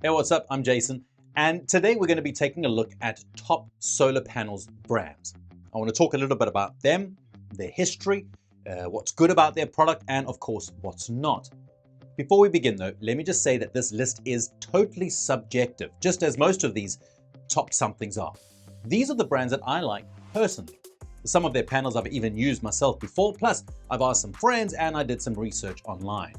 Hey, what's up? I'm Jason, and today we're going to be taking a look at top solar panels brands. I want to talk a little bit about them, their history, what's good about their product, and of course, what's not. Before we begin though, let me just say that this list is totally subjective, just as most of these top somethings are. These are the brands that I like personally. Some of their panels I've even used myself before, plus I've asked some friends and I did some research online.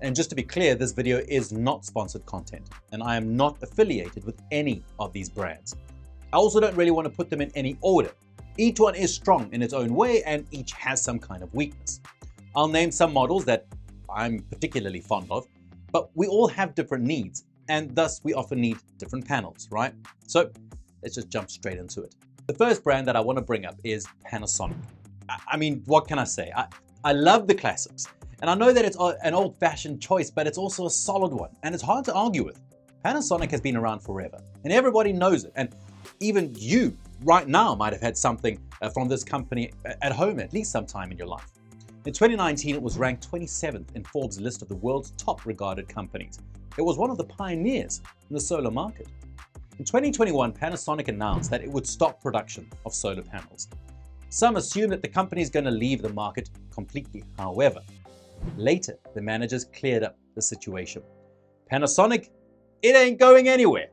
And just to be clear, this video is not sponsored content, and I am not affiliated with any of these brands. I also don't really want to put them in any order. Each one is strong in its own way, and each has some kind of weakness. I'll name some models that I'm particularly fond of, but we all have different needs, and thus we often need different panels, right? So let's just jump straight into it. The first brand that I want to bring up is Panasonic. I mean, what can I say? I love the classics. And I know that it's an old-fashioned choice, but it's also a solid one, and it's hard to argue with. Panasonic has been around forever, and everybody knows it. And even you, right now, might have had something from this company at home at least sometime in your life. In 2019, it was ranked 27th in Forbes' list of the world's top regarded companies. It was one of the pioneers in the solar market. In 2021, Panasonic announced that it would stop production of solar panels. Some assume that the company is going to leave the market completely. However, later, the managers cleared up the situation. Panasonic, it ain't going anywhere.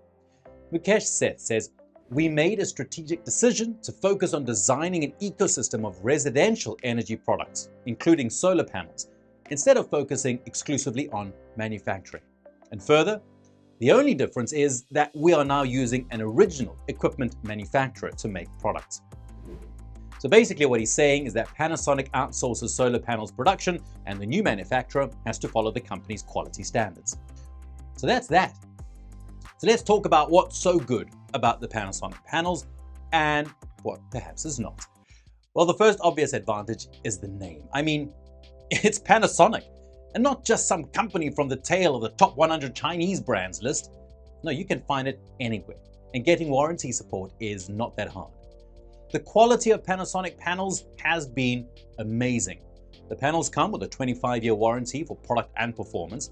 Mukesh Seth says, "We made a strategic decision to focus on designing an ecosystem of residential energy products, including solar panels, instead of focusing exclusively on manufacturing. And further, the only difference is that we are now using an original equipment manufacturer to make products." So basically what he's saying is that Panasonic outsources solar panels production, and the new manufacturer has to follow the company's quality standards. So that's that. So let's talk about what's so good about the Panasonic panels and what perhaps is not. Well, the first obvious advantage is the name. I mean, it's Panasonic, and not just some company from the tail of the top 100 Chinese brands list. No, you can find it anywhere, and getting warranty support is not that hard. The quality of Panasonic panels has been amazing. The panels come with a 25-year warranty for product and performance,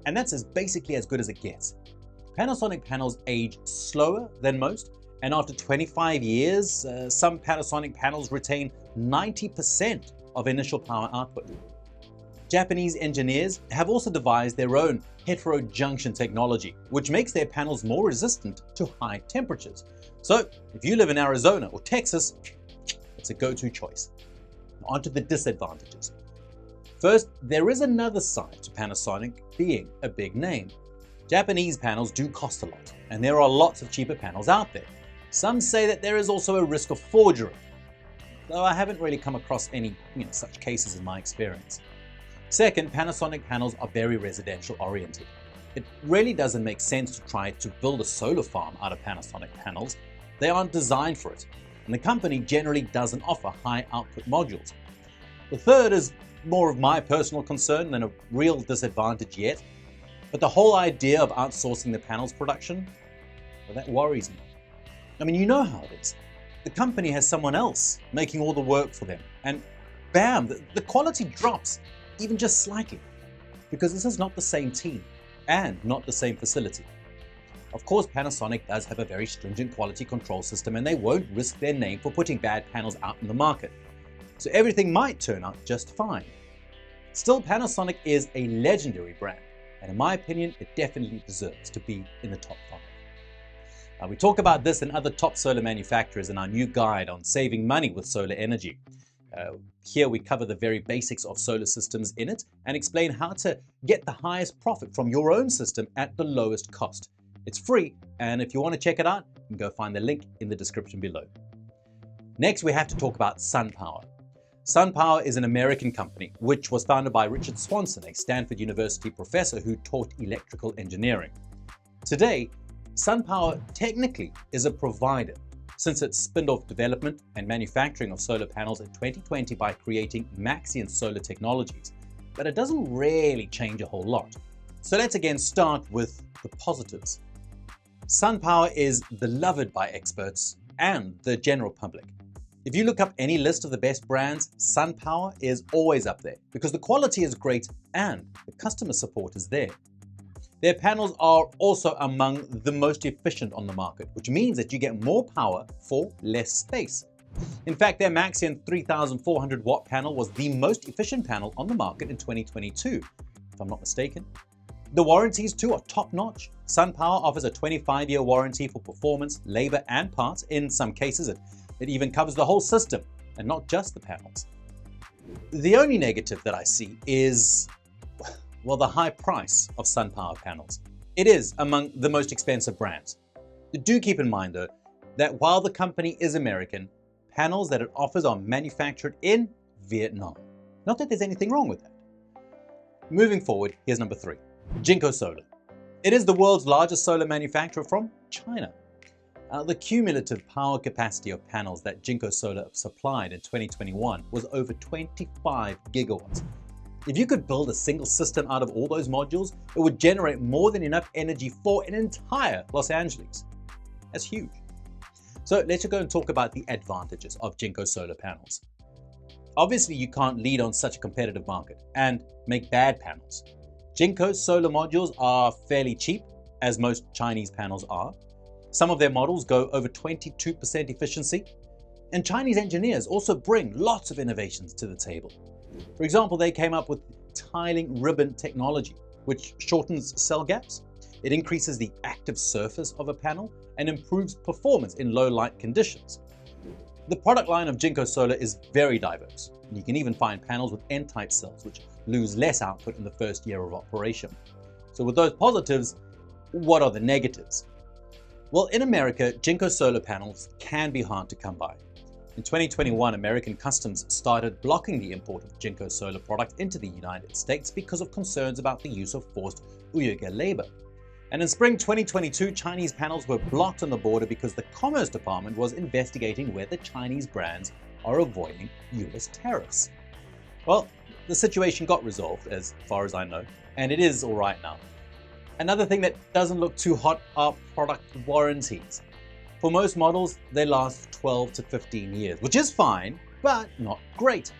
and that's basically as good as it gets. Panasonic panels age slower than most, and after 25 years, some Panasonic panels retain 90% of initial power output. Japanese engineers have also devised their own heterojunction technology, which makes their panels more resistant to high temperatures. So if you live in Arizona or Texas, it's a go-to choice. On to the disadvantages. First, there is another side to Panasonic being a big name. Japanese panels do cost a lot, and there are lots of cheaper panels out there. Some say that there is also a risk of forgery, though I haven't really come across any such cases in my experience. Second, Panasonic panels are very residential oriented. It really doesn't make sense to try to build a solar farm out of Panasonic panels. They aren't designed for it, and the company generally doesn't offer high output modules. The third is more of my personal concern than a real disadvantage yet, but the whole idea of outsourcing the panels production, well, that worries me. I mean, you know how it is. The company has someone else making all the work for them, and bam, the quality drops, even just slightly, because this is not the same team and not the same facility. Of course, Panasonic does have a very stringent quality control system, and they won't risk their name for putting bad panels out in the market. So everything might turn out just fine. Still, Panasonic is a legendary brand, and in my opinion, it definitely deserves to be in the top 5. Now, we talk about this and other top solar manufacturers in our new guide on saving money with solar energy. Here we cover the very basics of solar systems in it and explain how to get the highest profit from your own system at the lowest cost. It's free, and if you want to check it out, you can go find the link in the description below. Next, we have to talk about SunPower. SunPower is an American company which was founded by Richard Swanson, a Stanford University professor who taught electrical engineering. Today, SunPower technically is a provider, since it spinned off development and manufacturing of solar panels in 2020 by creating Maxeon Solar Technologies, but it doesn't really change a whole lot. So let's again start with the positives. SunPower is beloved by experts and the general public. If you look up any list of the best brands, SunPower is always up there because the quality is great and the customer support is there. Their panels are also among the most efficient on the market, which means that you get more power for less space. In fact, their Maxeon 3400 watt panel was the most efficient panel on the market in 2022, if I'm not mistaken. The warranties too are top-notch. SunPower offers a 25-year warranty for performance, labor, and parts. In some cases, it even covers the whole system and not just the panels. The only negative that I see is, well, the high price of SunPower panels. It is among the most expensive brands. Do keep in mind, though, that while the company is American, panels that it offers are manufactured in Vietnam. Not that there's anything wrong with that. Moving forward, here's number 3, Jinko Solar. It is the world's largest solar manufacturer from China. The cumulative power capacity of panels that Jinko Solar supplied in 2021 was over 25 gigawatts. If you could build a single system out of all those modules, it would generate more than enough energy for an entire Los Angeles. That's huge. So let's go and talk about the advantages of Jinko solar panels. Obviously, you can't lead on such a competitive market and make bad panels. Jinko solar modules are fairly cheap, as most Chinese panels are. Some of their models go over 22% efficiency. And Chinese engineers also bring lots of innovations to the table. For example, they came up with tiling ribbon technology, which shortens cell gaps. It increases the active surface of a panel and improves performance in low light conditions. The product line of Jinko Solar is very diverse. You can even find panels with N-type cells, which lose less output in the first year of operation. So with those positives, what are the negatives? Well, in America, Jinko solar panels can be hard to come by. In 2021, American Customs started blocking the import of Jinko solar products into the United States because of concerns about the use of forced Uyghur labor. And in spring 2022, Chinese panels were blocked on the border because the Commerce Department was investigating whether Chinese brands are avoiding US tariffs. Well, the situation got resolved, as far as I know, and it is all right now. Another thing that doesn't look too hot are product warranties. For most models, they last 12 to 15 years, which is fine, but not great.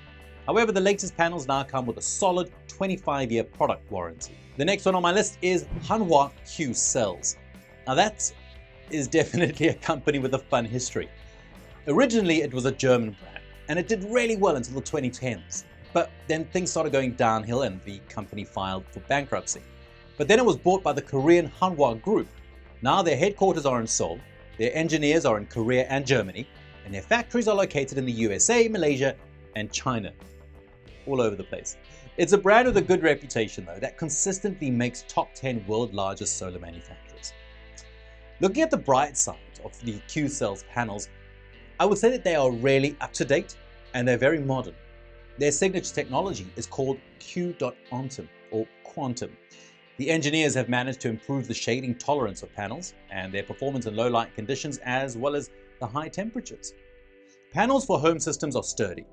However, the latest panels now come with a solid 25-year product warranty. The next one on my list is Hanwha Qcells. Now that is definitely a company with a fun history. Originally, it was a German brand, and it did really well until the 2010s. But then things started going downhill and the company filed for bankruptcy. But then it was bought by the Korean Hanwha Group. Now their headquarters are in Seoul, their engineers are in Korea and Germany, and their factories are located in the USA, Malaysia, and China. All over the place. It's a brand with a good reputation, though, that consistently makes top 10 world largest solar manufacturers. Looking at the bright side of the Qcells panels, I would say that they are really up to date and they're very modern. Their signature technology is called Q.Ontum or Quantum. The engineers have managed to improve the shading tolerance of panels and their performance in low light conditions as well as the high temperatures. Panels for home systems are sturdy.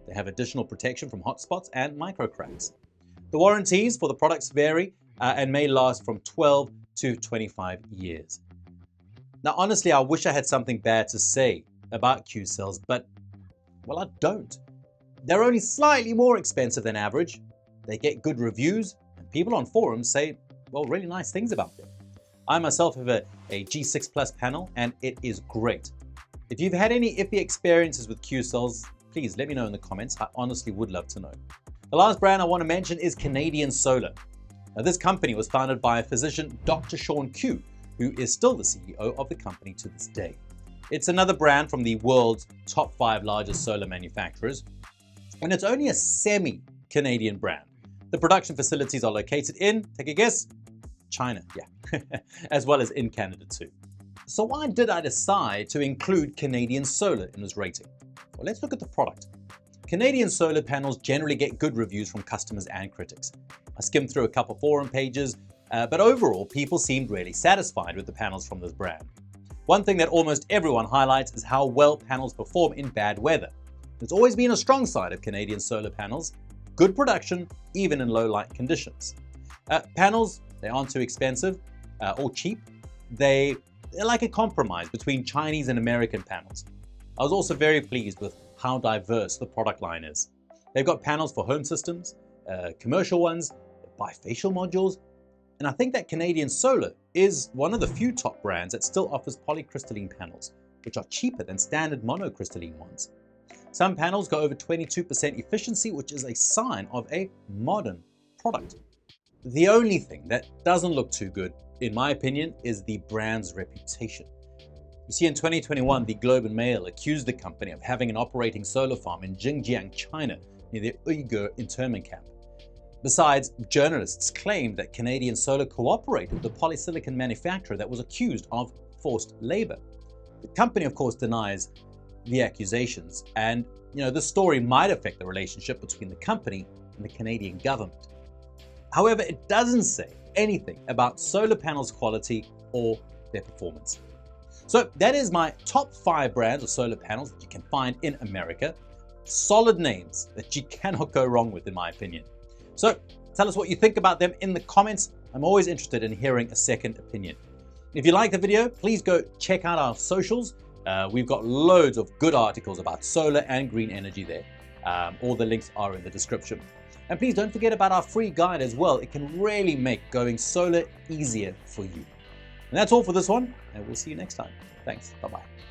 They have additional protection from hot spots and micro cracks. The warranties for the products vary and may last from 12 to 25 years. Now, honestly, I wish I had something bad to say about Qcells, but, well, I don't. They're only slightly more expensive than average. They get good reviews, and people on forums say, well, really nice things about them. I myself have a G6 Plus panel, and it is great. If you've had any iffy experiences with Qcells, please let me know in the comments. I honestly would love to know. The last brand I want to mention is Canadian Solar. Now, this company was founded by a physician, Dr. Sean Q, who is still the CEO of the company to this day. It's another brand from the world's top 5 largest solar manufacturers, and it's only a semi-Canadian brand. The production facilities are located in, take a guess, China, yeah, as well as in Canada too. So why did I decide to include Canadian Solar in this rating? Well, let's look at the product. Canadian solar panels generally get good reviews from customers and critics. I skimmed through a couple forum pages, but overall, people seemed really satisfied with the panels from this brand. One thing that almost everyone highlights is how well panels perform in bad weather. It's always been a strong side of Canadian solar panels. Good production, even in low light conditions. Panels, they aren't too expensive or cheap. They're like a compromise between Chinese and American panels. I was also very pleased with how diverse the product line is. They've got panels for home systems, commercial ones, bifacial modules, And I think that Canadian Solar is one of the few top brands that still offers polycrystalline panels, which are cheaper than standard monocrystalline ones. Some panels go over 22% efficiency, which is a sign of a modern product. The only thing that doesn't look too good, in my opinion, is the brand's reputation. You see, in 2021, the Globe and Mail accused the company of having an operating solar farm in Xinjiang, China, near the Uyghur internment camp. Besides, journalists claimed that Canadian Solar cooperated with a polysilicon manufacturer that was accused of forced labor. The company, of course, denies the accusations, and the story might affect the relationship between the company and the Canadian government. However, it doesn't say anything about solar panels' quality or their performance. So that is my top 5 brands of solar panels that you can find in America. Solid names that you cannot go wrong with, in my opinion. So tell us what you think about them in the comments. I'm always interested in hearing a second opinion. If you like the video, please go check out our socials. We've got loads of good articles about solar and green energy there. All the links are in the description. And please don't forget about our free guide as well. It can really make going solar easier for you. And that's all for this one, and we'll see you next time. Thanks. Bye-bye.